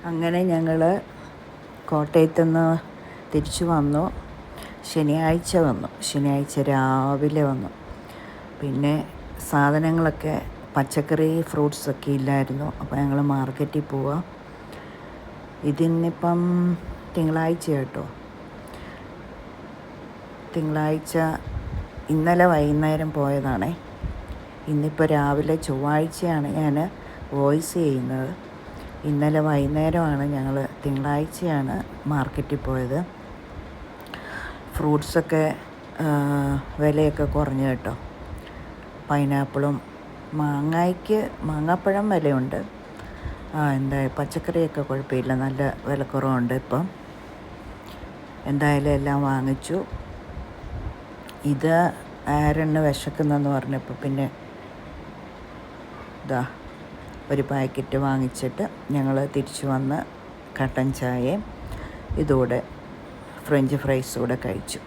അങ്ങനെ ഞങ്ങൾ കോട്ടയത്തുനിന്ന് തിരിച്ചു വന്നു. ശനിയാഴ്ച രാവിലെ വന്നു. പിന്നെ സാധനങ്ങളൊക്കെ പച്ചക്കറി ഫ്രൂട്ട്സൊക്കെ ഇല്ലായിരുന്നു. അപ്പോൾ ഞങ്ങൾ മാർക്കറ്റിൽ പോവാം. ഇതിന്നിപ്പം തിങ്കളാഴ്ച കേട്ടോ. തിങ്കളാഴ്ച ഇന്നലെ വൈകുന്നേരം പോയതാണേ. ഇന്നിപ്പോൾ രാവിലെ ചൊവ്വാഴ്ചയാണ് ഞാൻ വോയിസ് ചെയ്യുന്നത്. ഇന്നലെ വൈകുന്നേരമാണ് ഞങ്ങൾ തിങ്കളാഴ്ചയാണ് മാർക്കറ്റിൽ പോയത്. ഫ്രൂട്ട്സൊക്കെ വിലയൊക്കെ കുറഞ്ഞു കേട്ടോ. പൈനാപ്പിളും മാങ്ങാപ്പഴം വിലയുണ്ട്. പച്ചക്കറിയൊക്കെ കുഴപ്പമില്ല, നല്ല വിലക്കുറവുണ്ട് ഇപ്പം. എന്തായാലും എല്ലാം വാങ്ങിച്ചു. ഇത് ആരണ് വിശക്കുന്നെന്ന് പറഞ്ഞപ്പോൾ പിന്നെ ഒരു പാക്കറ്റ് വാങ്ങിച്ചിട്ട് ഞങ്ങൾ തിരിച്ചു വന്ന് കട്ടൻ ചായയും ഇതോടെ ഫ്രഞ്ച് ഫ്രൈസൂടെ കഴിച്ചു.